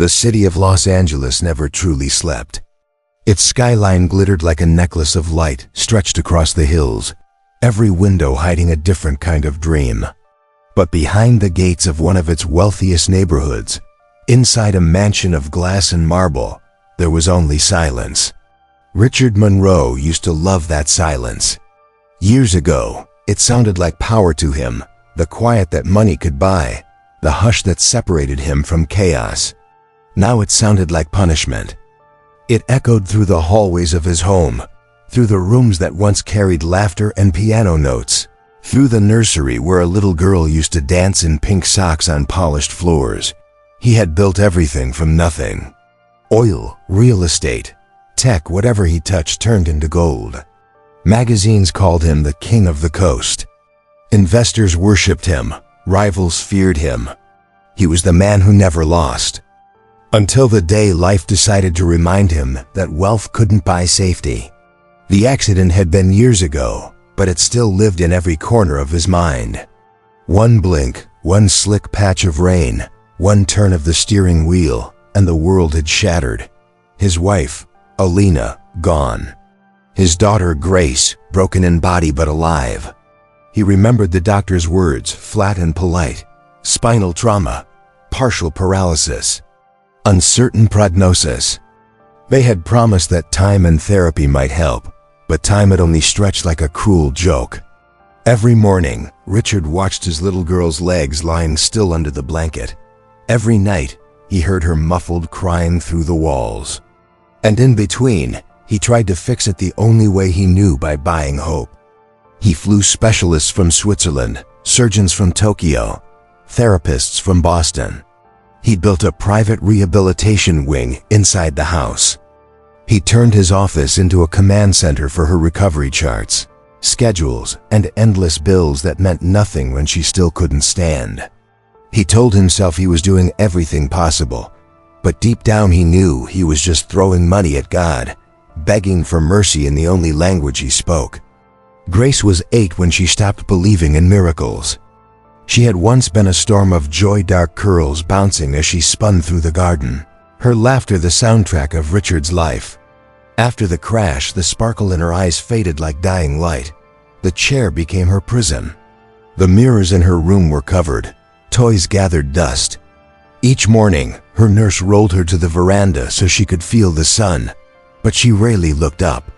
The city of Los Angeles never truly slept. Its skyline glittered like a necklace of light stretched across the hills, every window hiding a different kind of dream. But behind the gates of one of its wealthiest neighborhoods, inside a mansion of glass and marble, there was only silence. Richard Monroe used to love that silence. Years ago, it sounded like power to him, the quiet that money could buy, the hush that separated him from chaos. Now it sounded like punishment. It echoed through the hallways of his home, through the rooms that once carried laughter and piano notes, through the nursery where a little girl used to dance in pink socks on polished floors. He had built everything from nothing. Oil, real estate, tech, whatever he touched turned into gold. Magazines called him the king of the coast. Investors worshipped him, rivals feared him. He was the man who never lost. Until the day life decided to remind him that wealth couldn't buy safety. The accident had been years ago, but it still lived in every corner of his mind. One blink, one slick patch of rain, one turn of the steering wheel, and the world had shattered. His wife, Alina, gone. His daughter, Grace, broken in body but alive. He remembered the doctor's words, flat and polite. Spinal trauma, partial paralysis, uncertain prognosis. They had promised that time and therapy might help, but time had only stretched like a cruel joke. Every morning, Richard watched his little girl's legs lying still under the blanket. Every night, he heard her muffled crying through the walls. And in between, he tried to fix it the only way he knew, by buying hope. He flew specialists from Switzerland, surgeons from Tokyo, therapists from Boston. He'd built a private rehabilitation wing inside the house. He turned his office into a command center for her recovery charts, schedules, and endless bills that meant nothing when she still couldn't stand. He told himself he was doing everything possible, but deep down he knew he was just throwing money at God, begging for mercy in the only language he spoke. Grace was 8 when she stopped believing in miracles. She had once been a storm of joy, dark curls bouncing as she spun through the garden, her laughter the soundtrack of Richard's life. After the crash, the sparkle in her eyes faded like dying light. The chair became her prison. The mirrors in her room were covered. Toys gathered dust. Each morning, her nurse rolled her to the veranda so she could feel the sun, but she rarely looked up.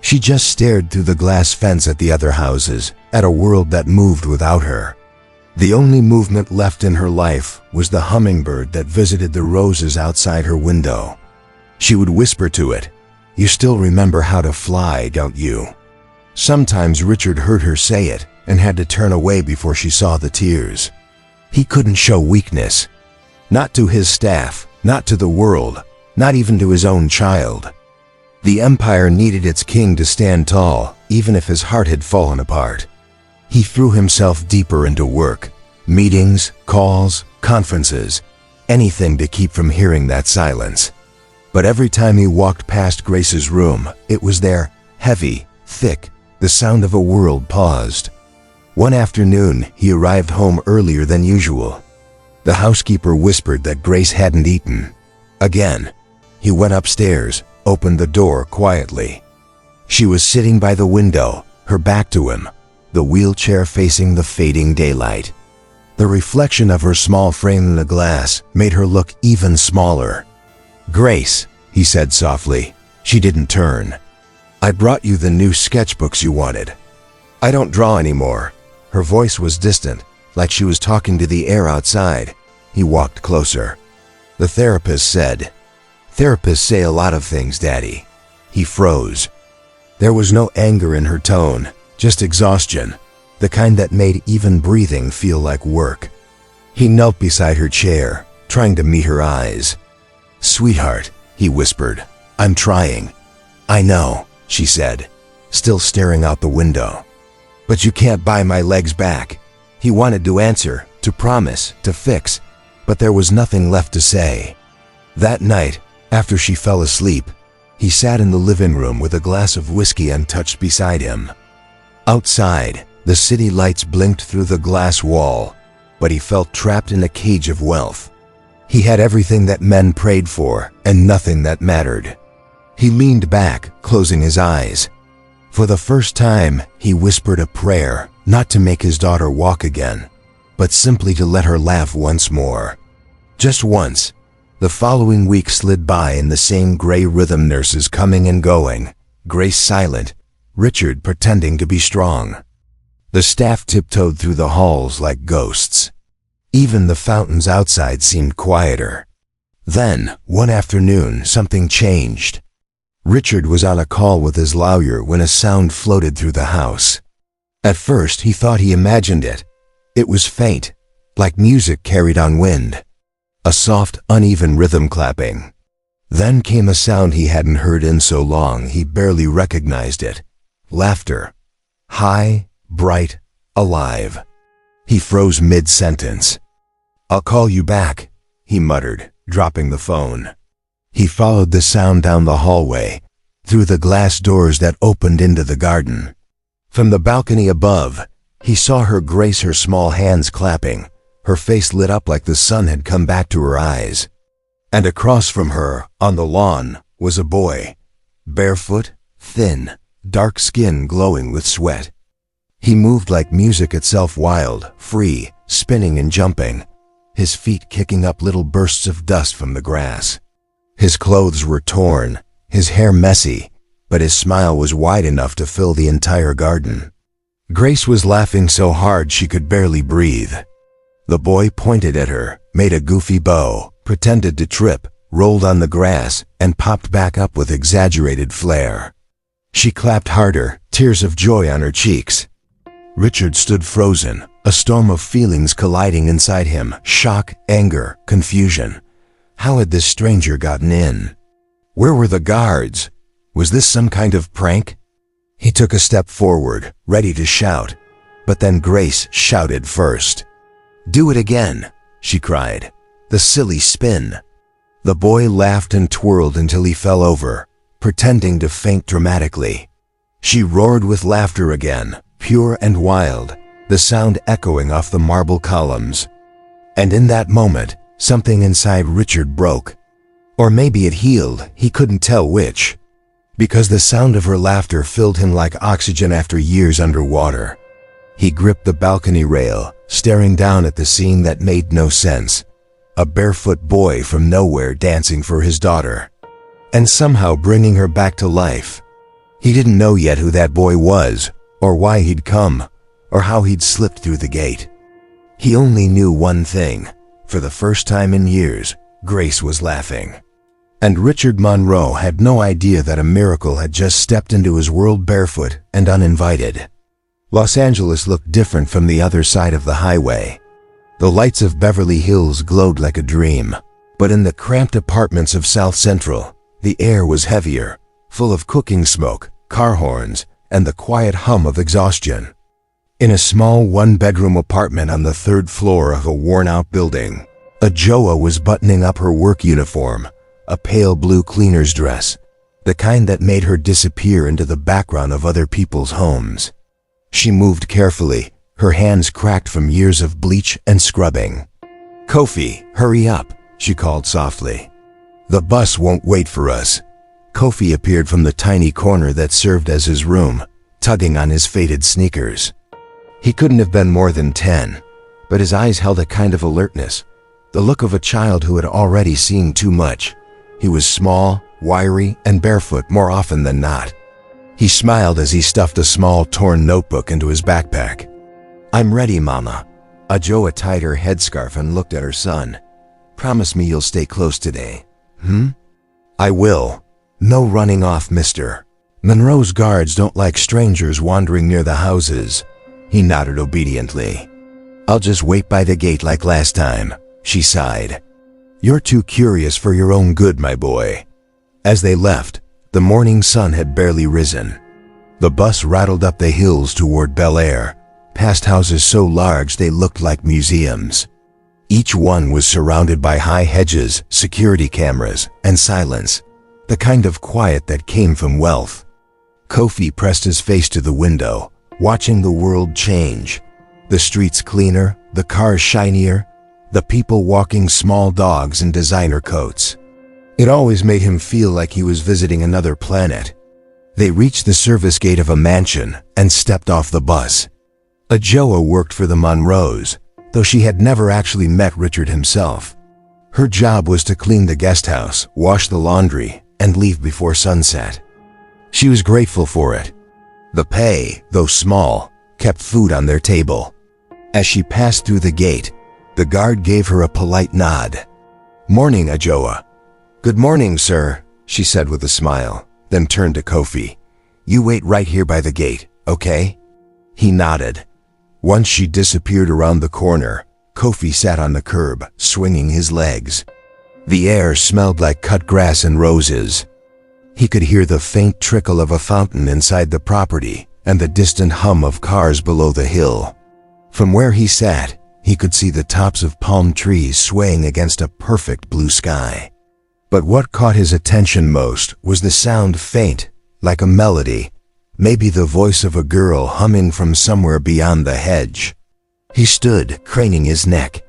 She just stared through the glass fence at the other houses, at a world that moved without her. The only movement left in her life was the hummingbird that visited the roses outside her window. She would whisper to it, "You still remember how to fly, don't you?" Sometimes Richard heard her say it and had to turn away before she saw the tears. He couldn't show weakness. Not to his staff, not to the world, not even to his own child. The empire needed its king to stand tall, even if his heart had fallen apart. He threw himself deeper into work, meetings, calls, conferences, anything to keep from hearing that silence. But every time he walked past Grace's room, it was there, heavy, thick, the sound of a world paused. One afternoon, he arrived home earlier than usual. The housekeeper whispered that Grace hadn't eaten. Again, he went upstairs, opened the door quietly. She was sitting by the window, her back to him, the wheelchair facing the fading daylight. The reflection of her small frame in the glass made her look even smaller. "Grace," he said softly. She didn't turn. "I brought you the new sketchbooks you wanted. I don't draw anymore." Her voice was distant, like she was talking to the air outside. He walked closer. "The therapist said." "Therapists say a lot of things, Daddy." He froze. There was no anger in her tone, just exhaustion, the kind that made even breathing feel like work. He knelt beside her chair, trying to meet her eyes. "Sweetheart," he whispered, "I'm trying." "I know," she said, still staring out the window. "But you can't buy my legs back." He wanted to answer, to promise, to fix, but there was nothing left to say. That night, after she fell asleep, he sat in the living room with a glass of whiskey untouched beside him. Outside, the city lights blinked through the glass wall, but he felt trapped in a cage of wealth. He had everything that men prayed for and nothing that mattered. He leaned back, closing his eyes. For the first time, he whispered a prayer, not to make his daughter walk again, but simply to let her laugh once more. Just once. The following week slid by in the same gray rhythm, nurses coming and going, Grace silent, Richard pretending to be strong. The staff tiptoed through the halls like ghosts. Even the fountains outside seemed quieter. Then, one afternoon, something changed. Richard was on a call with his lawyer when a sound floated through the house. At first, he thought he imagined it. It was faint, like music carried on wind. A soft, uneven rhythm clapping. Then came a sound he hadn't heard in so long he barely recognized it. Laughter. High, bright, alive. He froze mid-sentence. "I'll call you back," he muttered, dropping the phone. He followed the sound down the hallway, through the glass doors that opened into the garden. From the balcony above, he saw her grace, her small hands clapping, her face lit up like the sun had come back to her eyes. And across from her, on the lawn, was a boy, barefoot, thin, dark skin glowing with sweat. He moved like music itself, wild, free, spinning and jumping, his feet kicking up little bursts of dust from the grass. His clothes were torn, his hair messy, but his smile was wide enough to fill the entire garden. Grace was laughing so hard she could barely breathe. The boy pointed at her, made a goofy bow, pretended to trip, rolled on the grass, and popped back up with exaggerated flair. She clapped harder, tears of joy on her cheeks. Richard stood frozen, a storm of feelings colliding inside him, shock, anger, confusion. How had this stranger gotten in? Where were the guards? Was this some kind of prank? He took a step forward, ready to shout, but then Grace shouted first. "Do it again," she cried. "The silly spin." The boy laughed and twirled until he fell over, pretending to faint dramatically. She roared with laughter again, pure and wild, the sound echoing off the marble columns. And in that moment, something inside Richard broke. Or maybe it healed, he couldn't tell which. Because the sound of her laughter filled him like oxygen after years underwater. He gripped the balcony rail, staring down at the scene that made no sense. A barefoot boy from nowhere dancing for his daughter. And somehow bringing her back to life. He didn't know yet who that boy was, or why he'd come, or how he'd slipped through the gate. He only knew one thing. For the first time in years, Grace was laughing. And Richard Monroe had no idea that a miracle had just stepped into his world barefoot and uninvited. Los Angeles looked different from the other side of the highway. The lights of Beverly Hills glowed like a dream, but in the cramped apartments of South Central, the air was heavier, full of cooking smoke, car horns, and the quiet hum of exhaustion. In a small one-bedroom apartment on the third floor of a worn-out building, a Joa was buttoning up her work uniform, a pale blue cleaner's dress, the kind that made her disappear into the background of other people's homes. She moved carefully, her hands cracked from years of bleach and scrubbing. "Kofi, hurry up," she called softly. "The bus won't wait for us." Kofi appeared from the tiny corner that served as his room, tugging on his faded sneakers. He couldn't have been more than 10, but his eyes held a kind of alertness, the look of a child who had already seen too much. He was small, wiry, and barefoot more often than not. He smiled as he stuffed a small, torn notebook into his backpack. "I'm ready, Mama." Ajoa tied her headscarf and looked at her son. "Promise me you'll stay close today." "I will. No running off, mister. Monroe's guards don't like strangers wandering near the houses." He nodded obediently. "I'll just wait by the gate like last time," she sighed. "You're too curious for your own good, my boy." As they left, the morning sun had barely risen. The bus rattled up the hills toward Bel Air, past houses so large they looked like museums. Each one was surrounded by high hedges, security cameras, and silence, the kind of quiet that came from wealth. Kofi pressed his face to the window, watching the world change. The streets cleaner, the cars shinier, the people walking small dogs in designer coats. It always made him feel like he was visiting another planet. They reached the service gate of a mansion and stepped off the bus. Ajoa worked for the Monroes, though she had never actually met Richard himself. Her job was to clean the guest house, wash the laundry, and leave before sunset. She was grateful for it. The pay, though small, kept food on their table. As she passed through the gate, the guard gave her a polite nod. "Morning, Ajoa." "Good morning, sir," she said with a smile, then turned to Kofi. "You wait right here by the gate, okay?" He nodded. Once she disappeared around the corner, Kofi sat on the curb, swinging his legs. The air smelled like cut grass and roses. He could hear the faint trickle of a fountain inside the property and the distant hum of cars below the hill. From where he sat, he could see the tops of palm trees swaying against a perfect blue sky. But what caught his attention most was the sound, faint, like a melody, maybe the voice of a girl humming from somewhere beyond the hedge. He stood, craning his neck.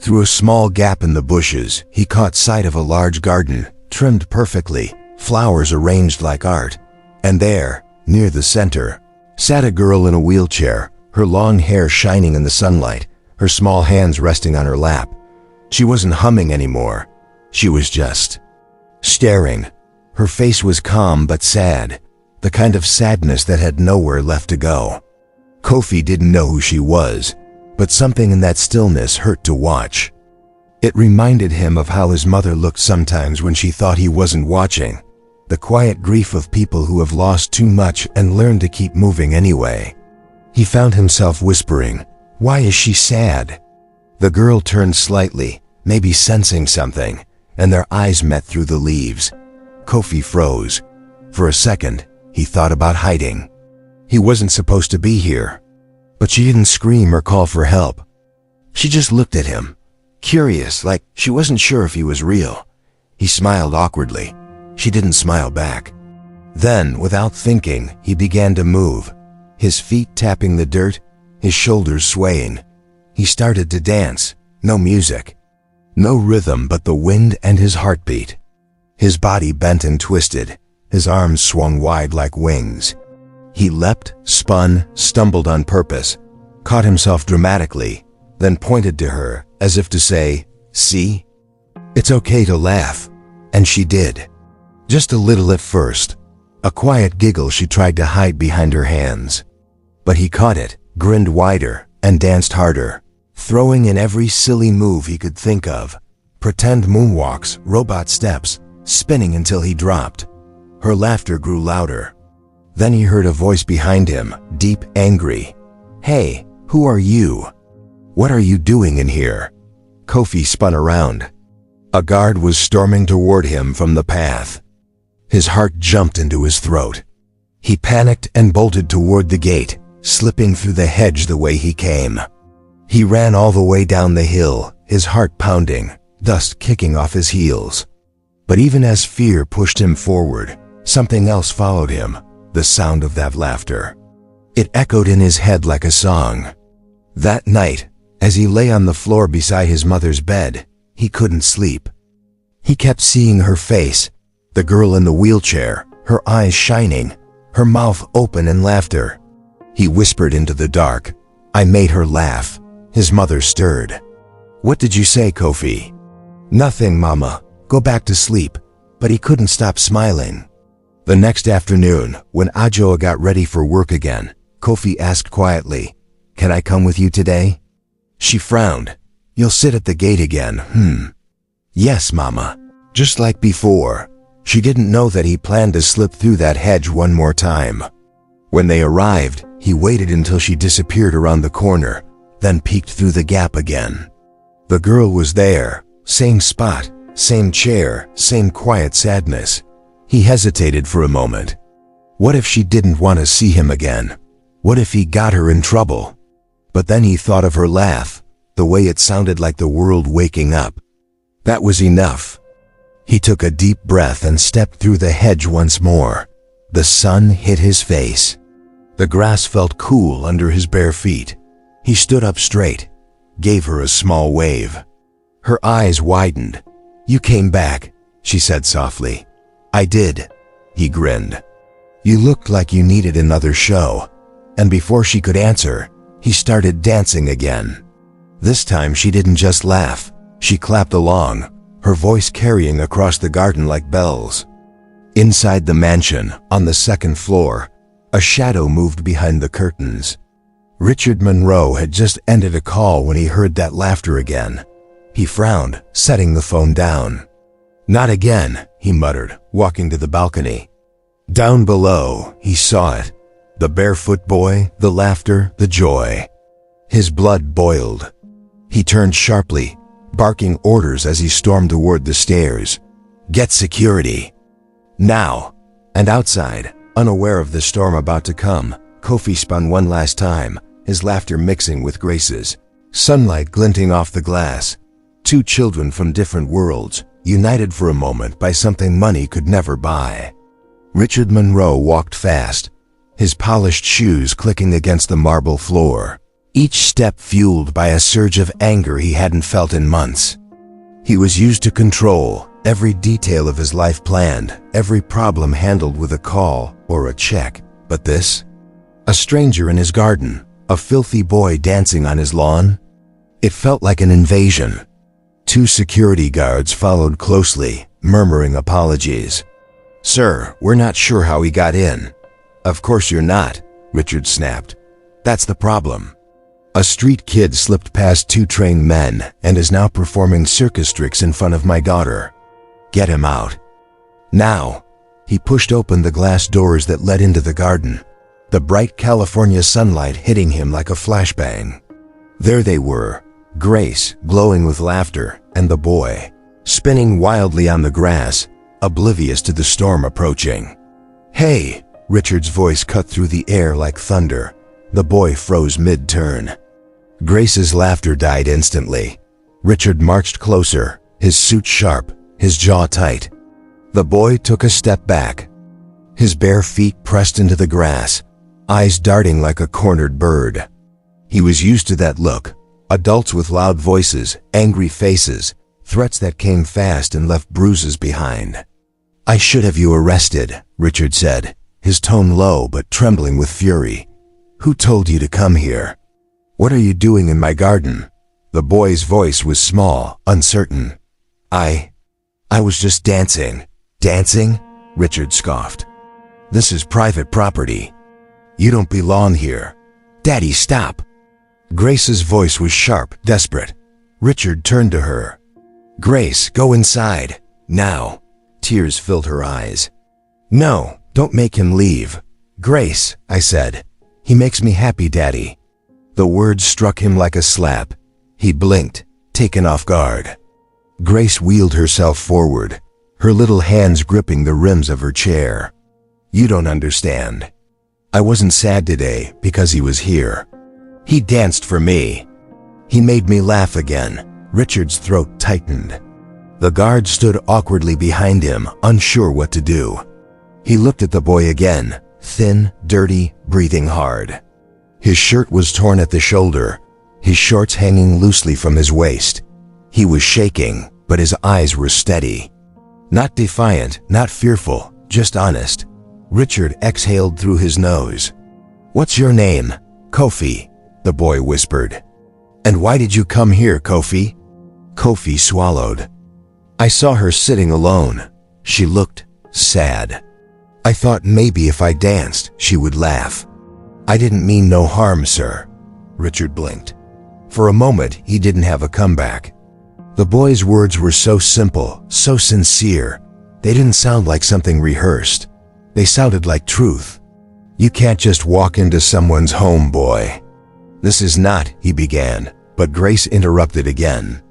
Through a small gap in the bushes, he caught sight of a large garden, trimmed perfectly, flowers arranged like art. And there, near the center, sat a girl in a wheelchair, her long hair shining in the sunlight, her small hands resting on her lap. She wasn't humming anymore. She was just staring. Her face was calm but sad, the kind of sadness that had nowhere left to go. Kofi didn't know who she was, but something in that stillness hurt to watch. It reminded him of how his mother looked sometimes when she thought he wasn't watching, the quiet grief of people who have lost too much and learned to keep moving anyway. He found himself whispering, "Why is she sad?" The girl turned slightly, maybe sensing something, and their eyes met through the leaves. Kofi froze. For a second, he thought about hiding. He wasn't supposed to be here. But she didn't scream or call for help. She just looked at him, curious, like she wasn't sure if he was real. He smiled awkwardly. She didn't smile back. Then, without thinking, he began to move, his feet tapping the dirt, his shoulders swaying. He started to dance. No music. No rhythm but the wind and his heartbeat. His body bent and twisted, his arms swung wide like wings. He leapt, spun, stumbled on purpose, caught himself dramatically, then pointed to her as if to say, "See? It's okay to laugh." And she did. Just a little at first. A quiet giggle she tried to hide behind her hands. But he caught it, grinned wider, and danced harder, throwing in every silly move he could think of. Pretend moonwalks, robot steps, spinning until he dropped. Her laughter grew louder. Then he heard a voice behind him, deep, angry. "Hey, who are you? What are you doing in here?" Kofi spun around. A guard was storming toward him from the path. His heart jumped into his throat. He panicked and bolted toward the gate, slipping through the hedge the way he came. He ran all the way down the hill, his heart pounding, dust kicking off his heels. But even as fear pushed him forward, something else followed him. The sound of that laughter. It echoed in his head like a song. That night, as he lay on the floor beside his mother's bed, he couldn't sleep. He kept seeing her face, the girl in the wheelchair, her eyes shining, her mouth open in laughter. He whispered into the dark, "I made her laugh." His mother stirred. "What did you say, Kofi?" "Nothing, Mama. Go back to sleep." But he couldn't stop smiling. The next afternoon, when Ajoa got ready for work again, Kofi asked quietly, "Can I come with you today?" She frowned. "You'll sit at the gate again, "Yes, Mama." Just like before, she didn't know that he planned to slip through that hedge one more time. When they arrived, he waited until she disappeared around the corner, then peeked through the gap again. The girl was there, same spot, same chair, same quiet sadness. He hesitated for a moment. What if she didn't want to see him again? What if he got her in trouble? But then he thought of her laugh, the way it sounded like the world waking up. That was enough. He took a deep breath and stepped through the hedge once more. The sun hit his face. The grass felt cool under his bare feet. He stood up straight, gave her a small wave. Her eyes widened. "You came back," she said softly. "I did," he grinned. "You looked like you needed another show." And before she could answer, he started dancing again. This time she didn't just laugh, she clapped along, her voice carrying across the garden like bells. Inside the mansion, on the second floor, a shadow moved behind the curtains. Richard Monroe had just ended a call when he heard that laughter again. He frowned, setting the phone down. "Not again," he muttered, walking to the balcony. Down below, he saw it. The barefoot boy, the laughter, the joy. His blood boiled. He turned sharply, barking orders as he stormed toward the stairs. "Get security. Now." And outside, unaware of the storm about to come, Kofi spun one last time, his laughter mixing with Grace's. Sunlight glinting off the glass. Two children from different worlds, united for a moment by something money could never buy. Richard Monroe walked fast, his polished shoes clicking against the marble floor, each step fueled by a surge of anger he hadn't felt in months. He was used to control, every detail of his life planned, every problem handled with a call or a check. But this? A stranger in his garden, a filthy boy dancing on his lawn? It felt like an invasion. Two security guards followed closely, murmuring apologies. "Sir, we're not sure how he got in." "Of course you're not," Richard snapped. "That's the problem. A street kid slipped past two trained men and is now performing circus tricks in front of my daughter. Get him out. Now." He pushed open the glass doors that led into the garden, the bright California sunlight hitting him like a flashbang. There they were, Grace, glowing with laughter, and the boy, spinning wildly on the grass, oblivious to the storm approaching. "Hey!" Richard's voice cut through the air like thunder. The boy froze mid-turn. Grace's laughter died instantly. Richard marched closer, his suit sharp, his jaw tight. The boy took a step back. His bare feet pressed into the grass, eyes darting like a cornered bird. He was used to that look. Adults with loud voices, angry faces, threats that came fast and left bruises behind. "I should have you arrested," Richard said, his tone low but trembling with fury. "Who told you to come here? What are you doing in my garden?" The boy's voice was small, uncertain. I was just dancing." "Dancing?" Richard scoffed. "This is private property. You don't belong here." "Daddy, stop." Grace's voice was sharp, desperate. Richard turned to her. "Grace, go inside. Now." Tears filled her eyes. "No, don't make him leave." "Grace," I said. "He makes me happy, Daddy." The words struck him like a slap. He blinked, taken off guard. Grace wheeled herself forward, her little hands gripping the rims of her chair. "You don't understand. I wasn't sad today because he was here. He danced for me. He made me laugh again." Richard's throat tightened. The guard stood awkwardly behind him, unsure what to do. He looked at the boy again, thin, dirty, breathing hard. His shirt was torn at the shoulder, his shorts hanging loosely from his waist. He was shaking, but his eyes were steady. Not defiant, not fearful, just honest. Richard exhaled through his nose. "What's your name?" "Kofi," the boy whispered. "And why did you come here, Kofi?" Kofi swallowed. "I saw her sitting alone. She looked sad. I thought maybe if I danced, she would laugh." "I didn't mean no harm, sir." Richard blinked. For a moment, he didn't have a comeback. The boy's words were so simple, so sincere. They didn't sound like something rehearsed. They sounded like truth. "You can't just walk into someone's home, boy." "This is not," he began, but Grace interrupted again.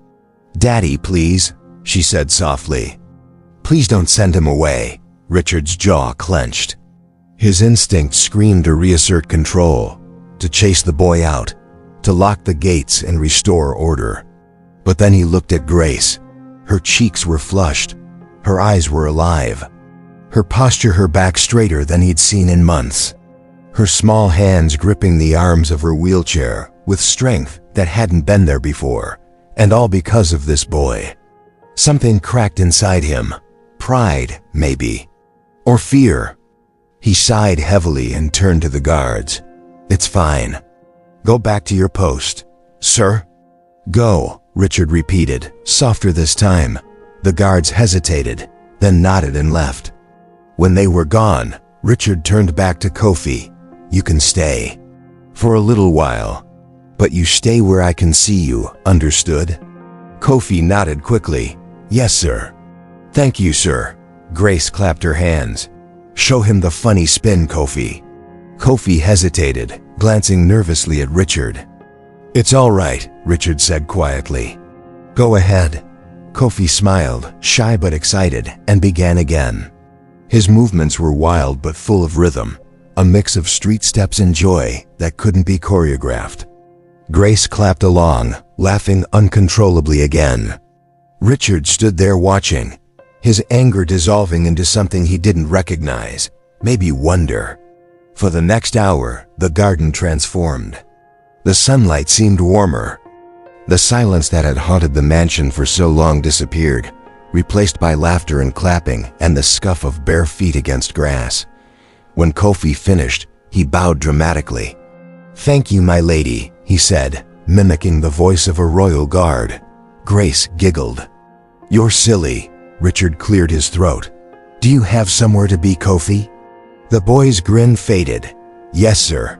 "Daddy, please," she said softly. "Please don't send him away." Richard's jaw clenched. His instinct screamed to reassert control, to chase the boy out, to lock the gates and restore order. But then he looked at Grace. Her cheeks were flushed. Her eyes were alive. Her posture, her back straighter than he'd seen in months. Her small hands gripping the arms of her wheelchair with strength that hadn't been there before. And all because of this boy. Something cracked inside him. Pride, maybe. Or fear. He sighed heavily and turned to the guards. "It's fine. Go back to your post, sir." "Go," Richard repeated, softer this time. The guards hesitated, then nodded and left. When they were gone, Richard turned back to Kofi. "You can stay. For a little while. But you stay where I can see you, understood?" Kofi nodded quickly. "Yes, sir." "Thank you, sir." Grace clapped her hands. "Show him the funny spin, Kofi." Kofi hesitated, glancing nervously at Richard. "It's all right," Richard said quietly. "Go ahead." Kofi smiled, shy but excited, and began again. His movements were wild but full of rhythm, a mix of street steps and joy that couldn't be choreographed. Grace clapped along, laughing uncontrollably again. Richard stood there watching, his anger dissolving into something he didn't recognize, maybe wonder. For the next hour, the garden transformed. The sunlight seemed warmer. The silence that had haunted the mansion for so long disappeared, replaced by laughter and clapping and the scuff of bare feet against grass. When Kofi finished, he bowed dramatically. "Thank you, my lady," he said, mimicking the voice of a royal guard. Grace giggled. "You're silly." Richard cleared his throat. "Do you have somewhere to be, Kofi?" The boy's grin faded. "Yes, sir.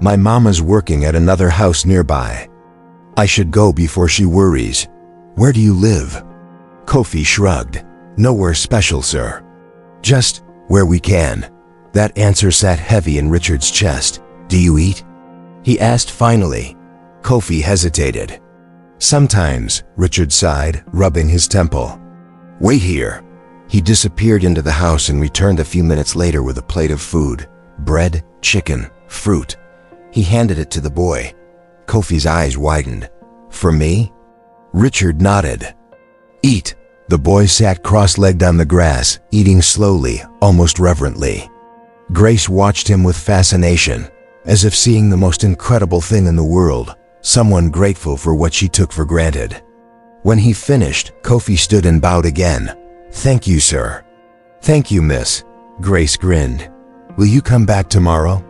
My mama's working at another house nearby. I should go before she worries. Where do you live?" Kofi shrugged. "Nowhere special, sir. Just where we can." That answer sat heavy in Richard's chest. "Do you eat?" he asked finally. Kofi hesitated. "Sometimes," Richard sighed, rubbing his temple. "Wait here." He disappeared into the house and returned a few minutes later with a plate of food. Bread, chicken, fruit. He handed it to the boy. Kofi's eyes widened. "For me?" Richard nodded. "Eat." The boy sat cross-legged on the grass, eating slowly, almost reverently. Grace watched him with fascination, as if seeing the most incredible thing in the world, someone grateful for what she took for granted. When he finished, Kofi stood and bowed again. "Thank you, sir." "Thank you, miss." Grace grinned. "Will you come back tomorrow?"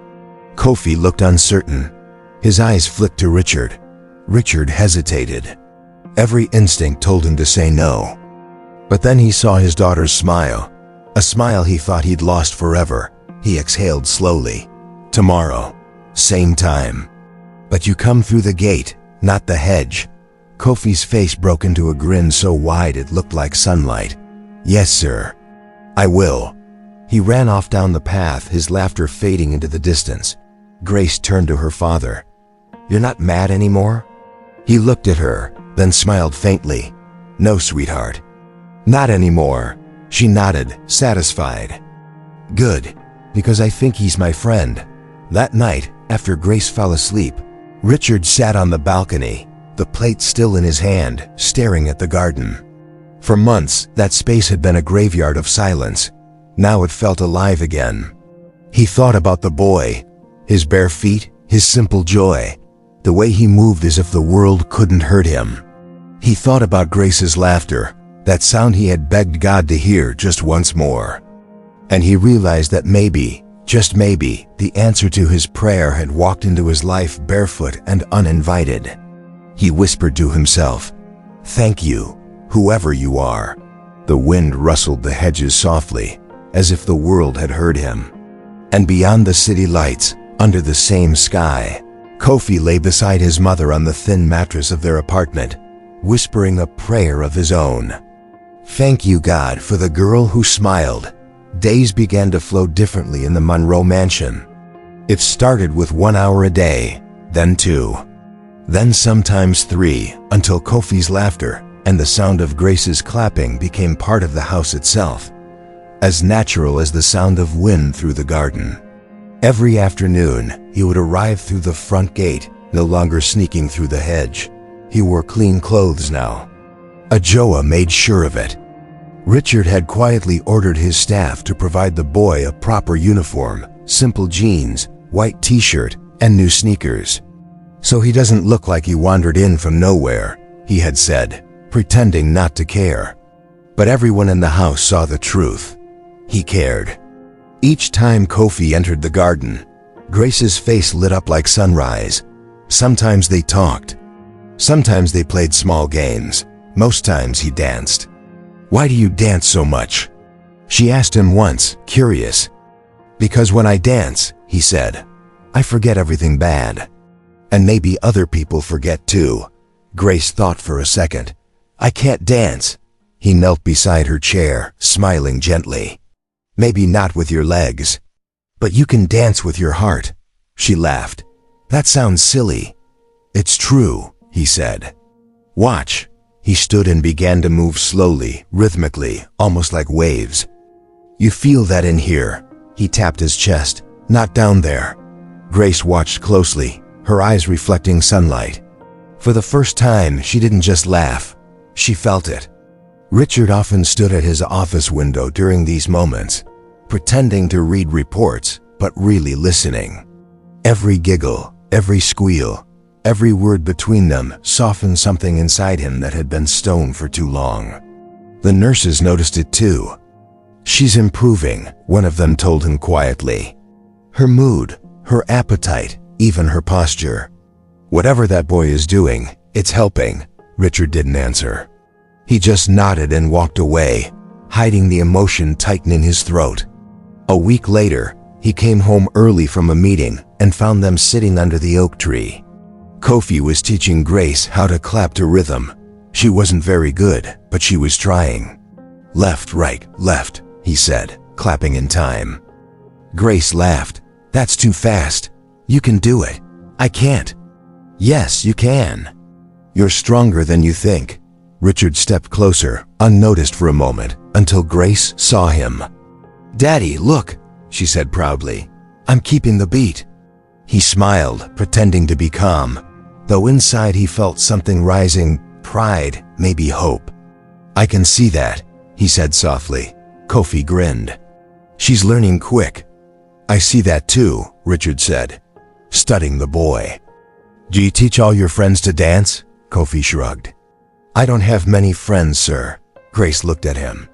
Kofi looked uncertain. His eyes flicked to Richard. Richard hesitated. Every instinct told him to say no. But then he saw his daughter's smile, a smile he thought he'd lost forever. He exhaled slowly. "Tomorrow, same time. But you come through the gate, not the hedge." Kofi's face broke into a grin so wide it looked like sunlight. "Yes, sir. I will." He ran off down the path, his laughter fading into the distance. Grace turned to her father. "You're not mad anymore?" He looked at her, then smiled faintly. "No, sweetheart. Not anymore." She nodded, satisfied. "Good, because I think he's my friend." That night, after Grace fell asleep, Richard sat on the balcony, the plate still in his hand, staring at the garden. For months, that space had been a graveyard of silence. Now it felt alive again. He thought about the boy, his bare feet, his simple joy, the way he moved as if the world couldn't hurt him. He thought about Grace's laughter, that sound he had begged God to hear just once more. And he realized that maybe, just maybe, the answer to his prayer had walked into his life barefoot and uninvited. He whispered to himself, "Thank you, whoever you are." The wind rustled the hedges softly, as if the world had heard him. And beyond the city lights, under the same sky, Kofi lay beside his mother on the thin mattress of their apartment, whispering a prayer of his own. "Thank you, God, for the girl who smiled." Days began to flow differently in the Monroe mansion. It started with 1 hour a day, then 2, then sometimes 3, until Kofi's laughter and the sound of Grace's clapping became part of the house itself, as natural as the sound of wind through the garden. Every afternoon, he would arrive through the front gate, no longer sneaking through the hedge. He wore clean clothes now. Ajoa made sure of it. Richard had quietly ordered his staff to provide the boy a proper uniform, simple jeans, white t-shirt, and new sneakers. So he doesn't look like he wandered in from nowhere. he had said, pretending not to care. But everyone in the house saw the truth. He cared. Each time Kofi entered the garden, Grace's face lit up like sunrise. Sometimes they talked. Sometimes they played small games. Most times he danced. "Why do you dance so much?" she asked him once, curious. "Because when I dance," he said, "I forget everything bad. And maybe other people forget too." Grace thought for a second. "I can't dance." He knelt beside her chair, smiling gently. "Maybe not with your legs, but you can dance with your heart." She laughed. "That sounds silly." "It's true," he said. "Watch." He stood and began to move slowly, rhythmically, almost like waves. "You feel that in here?" He tapped his chest. "Not down there." Grace watched closely, her eyes reflecting sunlight. For the first time, she didn't just laugh. She felt it. Richard often stood at his office window during these moments, pretending to read reports, but really listening. Every giggle, every squeal, every word between them softened something inside him that had been stone for too long. The nurses noticed it too. "She's improving," one of them told him quietly. "Her mood, her appetite, even her posture. Whatever that boy is doing, it's helping." Richard didn't answer. He just nodded and walked away, hiding the emotion tighten in his throat. A week later, he came home early from a meeting and found them sitting under the oak tree. Kofi was teaching Grace how to clap to rhythm. She wasn't very good, but she was trying. "Left, right, left," he said, clapping in time. Grace laughed. "That's too fast. You can do it." "I can't." "Yes, you can. You're stronger than you think." Richard stepped closer, unnoticed for a moment, until Grace saw him. "Daddy, look," she said proudly. "I'm keeping the beat." He smiled, pretending to be calm, though inside he felt something rising, pride, maybe hope. "I can see that," he said softly. Kofi grinned. "She's learning quick." "I see that too," Richard said, studying the boy. "Do you teach all your friends to dance?" Kofi shrugged. "I don't have many friends, sir." Grace looked at him.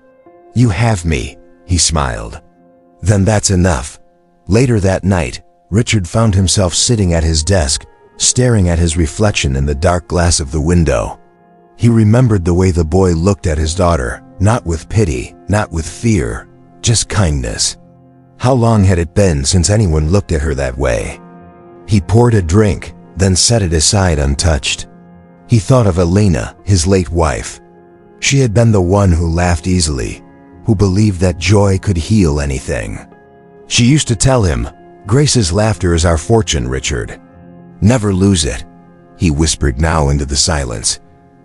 "You have me," he smiled. "Then that's enough." Later that night, Richard found himself sitting at his desk, staring at his reflection in the dark glass of the window. He remembered the way the boy looked at his daughter, not with pity, not with fear, just kindness. How long had it been since anyone looked at her that way? He poured a drink, then set it aside untouched. He thought of Elena, his late wife. She had been the one who laughed easily, who believed that joy could heal anything. She used to tell him, "Grace's laughter is our fortune, Richard. Never lose it." He whispered now into the silence.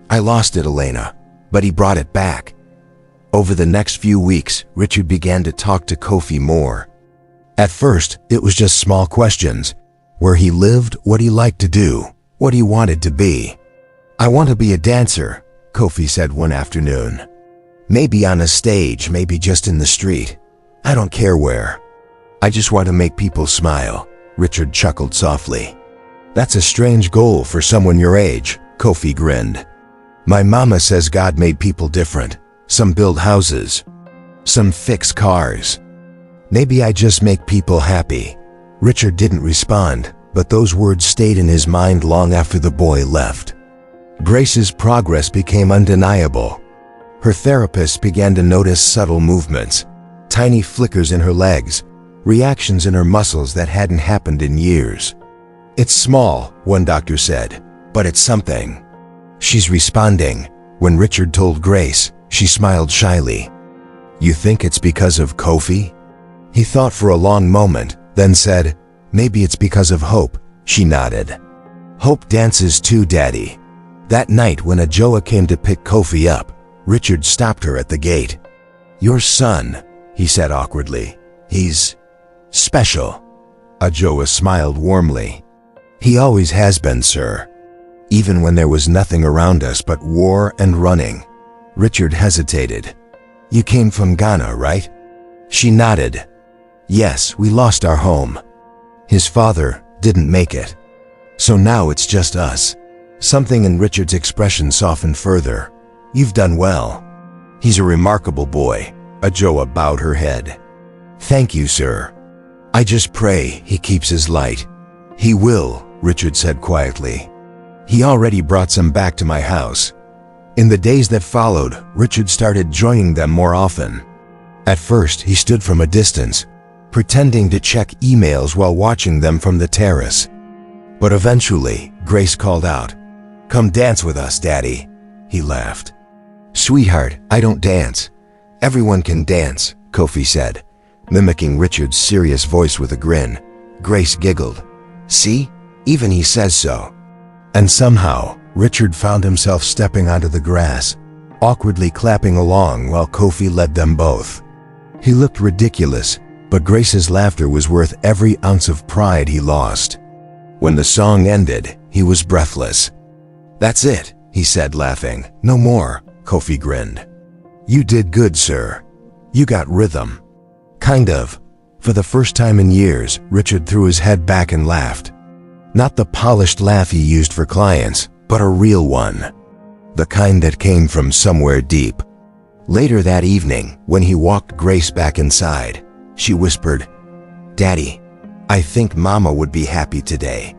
"I lost it, Elena, but he brought it back." Over the next few weeks, Richard began to talk to Kofi more. At first, it was just small questions. Where he lived, what he liked to do, what he wanted to be. "I want to be a dancer," Kofi said one afternoon. "Maybe on a stage, maybe just in the street. I don't care where. I just want to make people smile." Richard chuckled softly. "That's a strange goal for someone your age," Kofi grinned. "My mama says God made people different. Some build houses. Some fix cars. Maybe I just make people happy." Richard didn't respond, but those words stayed in his mind long after the boy left. Grace's progress became undeniable. Her therapist began to notice subtle movements, tiny flickers in her legs, reactions in her muscles that hadn't happened in years. "It's small," one doctor said, "but it's something. She's responding." When Richard told Grace, she smiled shyly. "You think it's because of Kofi?" He thought for a long moment, then said, "Maybe it's because of Hope." She nodded. "Hope dances too, Daddy." That night when Ajoa came to pick Kofi up, Richard stopped her at the gate. "Your son," he said awkwardly. "He's special." Ajoa smiled warmly. "He always has been, sir. Even when there was nothing around us but war and running." Richard hesitated. "You came from Ghana, right?" She nodded. "Yes, we lost our home. His father didn't make it. So now it's just us." Something in Richard's expression softened further. "You've done well. He's a remarkable boy." Ajoa bowed her head. "Thank you, sir. I just pray he keeps his light." "He will," Richard said quietly. "He already brought some back to my house." In the days that followed, Richard started joining them more often. At first, he stood from a distance, pretending to check emails while watching them from the terrace. But eventually, Grace called out, "Come dance with us, Daddy." He laughed. "Sweetheart, I don't dance. Everyone can dance," Kofi said, mimicking Richard's serious voice with a grin. Grace giggled. "See? Even he says so." And somehow, Richard found himself stepping onto the grass, awkwardly clapping along while Kofi led them both. He looked ridiculous, but Grace's laughter was worth every ounce of pride he lost. When the song ended, he was breathless. "That's it," he said, laughing. "No more," Kofi grinned. "You did good, sir. You got rhythm." "Kind of." For the first time in years, Richard threw his head back and laughed. Not the polished laugh he used for clients, but a real one. The kind that came from somewhere deep. Later that evening, when he walked Grace back inside, she whispered, "Daddy, I think Mama would be happy today."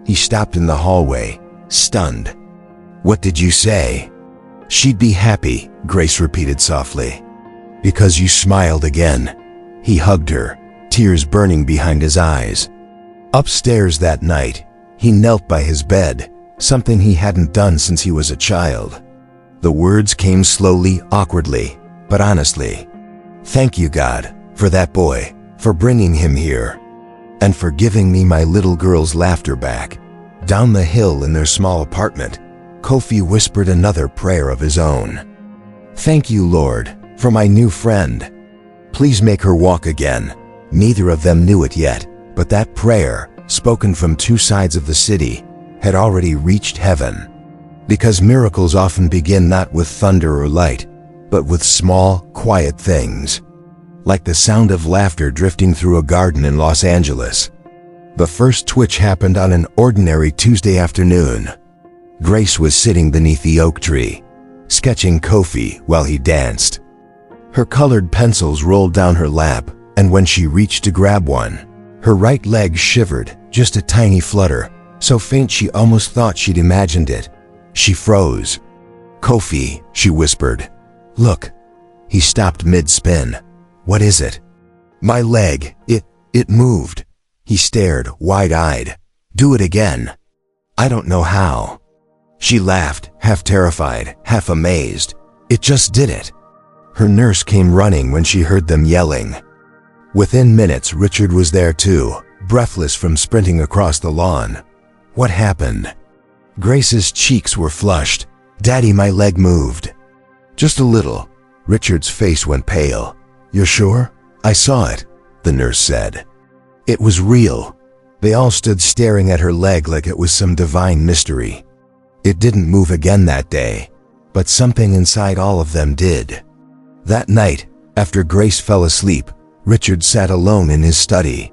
He stopped in the hallway, stunned. "What did you say?" "She'd be happy," Grace repeated softly. "Because you smiled again." He hugged her, tears burning behind his eyes. Upstairs that night, he knelt by his bed, something he hadn't done since he was a child. The words came slowly, awkwardly, but honestly. "Thank you, God, for that boy, for bringing him here, and for giving me my little girl's laughter back." Down the hill in their small apartment, Kofi whispered another prayer of his own. "Thank you, Lord, for my new friend. Please make her walk again." Neither of them knew it yet, but that prayer, spoken from two sides of the city, had already reached heaven. Because miracles often begin not with thunder or light, but with small, quiet things. Like the sound of laughter drifting through a garden in Los Angeles. The first twitch happened on an ordinary Tuesday afternoon. Grace was sitting beneath the oak tree, sketching Kofi while he danced. Her colored pencils rolled down her lap, and when she reached to grab one, her right leg shivered, just a tiny flutter, so faint she almost thought she'd imagined it. She froze. "Kofi," she whispered. "Look." He stopped mid-spin. "What is it?" "My leg. It moved." He stared, wide-eyed. "Do it again." "I don't know how." She laughed, half terrified, half amazed. "It just did it." Her nurse came running when she heard them yelling. Within minutes, Richard was there too, breathless from sprinting across the lawn. "What happened?" Grace's cheeks were flushed. "Daddy, my leg moved." "Just a little." Richard's face went pale. "You're sure?" "I saw it," the nurse said. It was real. They all stood staring at her leg like it was some divine mystery. It didn't move again that day, but something inside all of them did. That night, after Grace fell asleep, Richard sat alone in his study.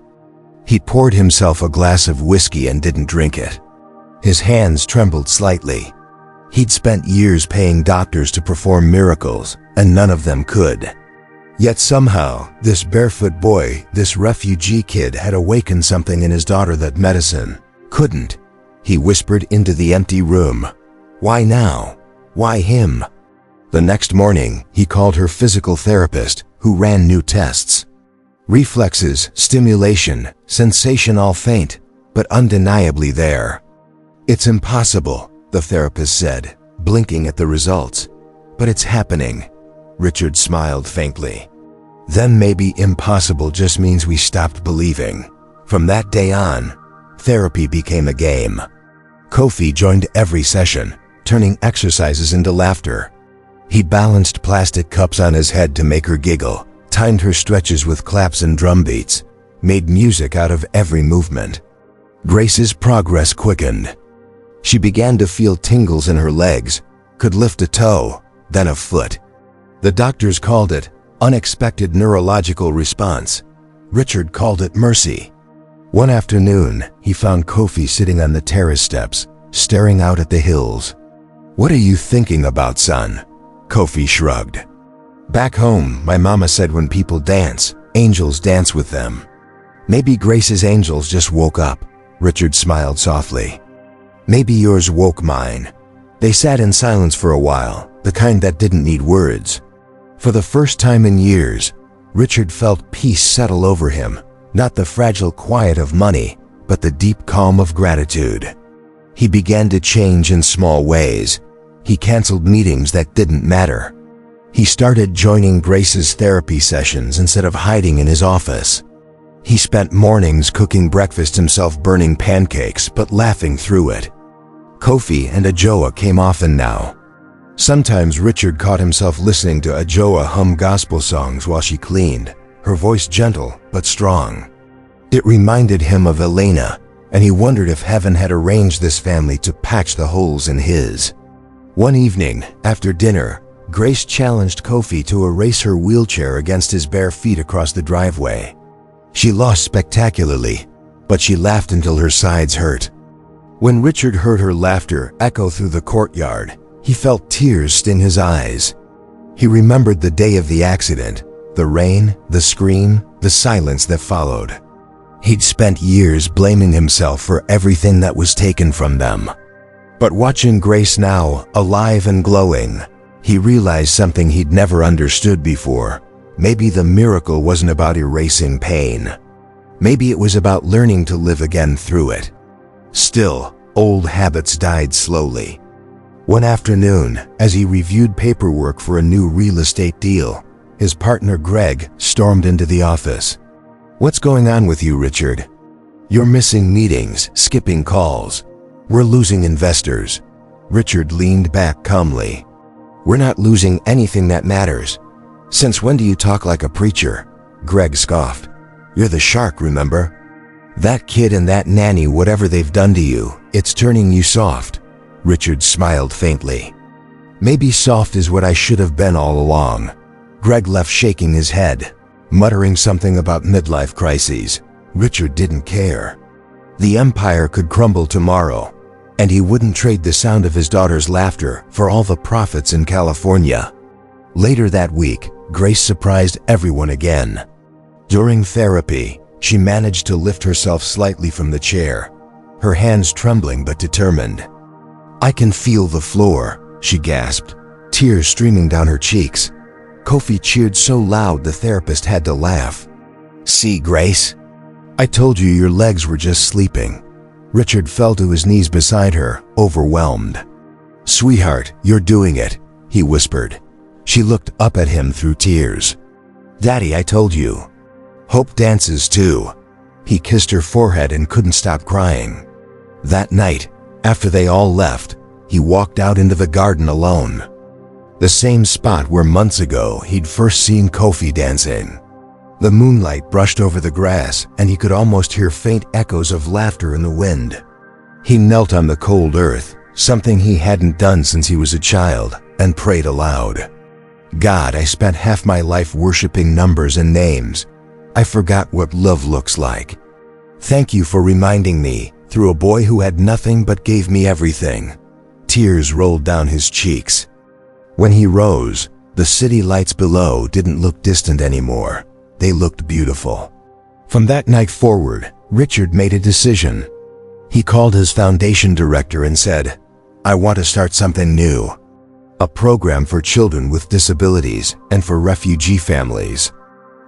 He poured himself a glass of whiskey and didn't drink it. His hands trembled slightly. He'd spent years paying doctors to perform miracles, and none of them could. Yet somehow, this barefoot boy, this refugee kid, had awakened something in his daughter that medicine couldn't. He whispered into the empty room. "Why now? Why him?" The next morning, he called her physical therapist, who ran new tests. Reflexes, stimulation, sensation all faint, but undeniably there. "It's impossible," the therapist said, blinking at the results. "But it's happening." Richard smiled faintly. Then maybe impossible just means we stopped believing. From that day on, therapy became a game. Kofi joined every session, turning exercises into laughter. He balanced plastic cups on his head to make her giggle, timed her stretches with claps and drum beats, made music out of every movement. Grace's progress quickened. She began to feel tingles in her legs, could lift a toe, then a foot. The doctors called it unexpected neurological response. Richard called it mercy. One afternoon, he found Kofi sitting on the terrace steps, staring out at the hills. "What are you thinking about, son?" Kofi shrugged. "Back home, my mama said when people dance, angels dance with them." "Maybe Grace's angels just woke up," Richard smiled softly. "Maybe yours woke mine." They sat in silence for a while, the kind that didn't need words. For the first time in years, Richard felt peace settle over him, not the fragile quiet of money, but the deep calm of gratitude. He began to change in small ways. He canceled meetings that didn't matter. He started joining Grace's therapy sessions instead of hiding in his office. He spent mornings cooking breakfast himself, burning pancakes, but laughing through it. Kofi and Ajoa came often now. Sometimes Richard caught himself listening to Ajoa hum gospel songs while she cleaned, her voice gentle but strong. It reminded him of Elena, and he wondered if heaven had arranged this family to patch the holes in his. One evening, after dinner, Grace challenged Kofi to erase her wheelchair against his bare feet across the driveway. She lost spectacularly, but she laughed until her sides hurt. When Richard heard her laughter echo through the courtyard, he felt tears sting his eyes. He remembered the day of the accident, the rain, the scream, the silence that followed. He'd spent years blaming himself for everything that was taken from them. But watching Grace now, alive and glowing, he realized something he'd never understood before. Maybe the miracle wasn't about erasing pain. Maybe it was about learning to live again through it. Still, old habits died slowly. One afternoon, as he reviewed paperwork for a new real estate deal, his partner Greg stormed into the office. "What's going on with you, Richard? You're missing meetings, skipping calls. We're losing investors." Richard leaned back calmly. "We're not losing anything that matters. Since when do you talk like a preacher?" Greg scoffed. "You're the shark, remember? That kid and that nanny, whatever they've done to you, it's turning you soft." Richard smiled faintly. "Maybe soft is what I should have been all along." Greg left shaking his head, muttering something about midlife crises. Richard didn't care. The empire could crumble tomorrow, and he wouldn't trade the sound of his daughter's laughter for all the profits in California. Later that week, Grace surprised everyone again. During therapy, she managed to lift herself slightly from the chair, her hands trembling but determined. "I can feel the floor," she gasped, tears streaming down her cheeks. Kofi cheered so loud the therapist had to laugh. "See, Grace? I told you your legs were just sleeping." Richard fell to his knees beside her, overwhelmed. "Sweetheart, you're doing it," he whispered. She looked up at him through tears. "Daddy, I told you. Hope dances too." He kissed her forehead and couldn't stop crying. That night, after they all left, he walked out into the garden alone. The same spot where months ago he'd first seen Kofi dancing. The moonlight brushed over the grass, and he could almost hear faint echoes of laughter in the wind. He knelt on the cold earth, something he hadn't done since he was a child, and prayed aloud. "God, I spent half my life worshiping numbers and names. I forgot what love looks like. Thank you for reminding me, through a boy who had nothing but gave me everything." Tears rolled down his cheeks. When he rose, the city lights below didn't look distant anymore. They looked beautiful. From that night forward, Richard made a decision. He called his foundation director and said, "I want to start something new. A program for children with disabilities and for refugee families.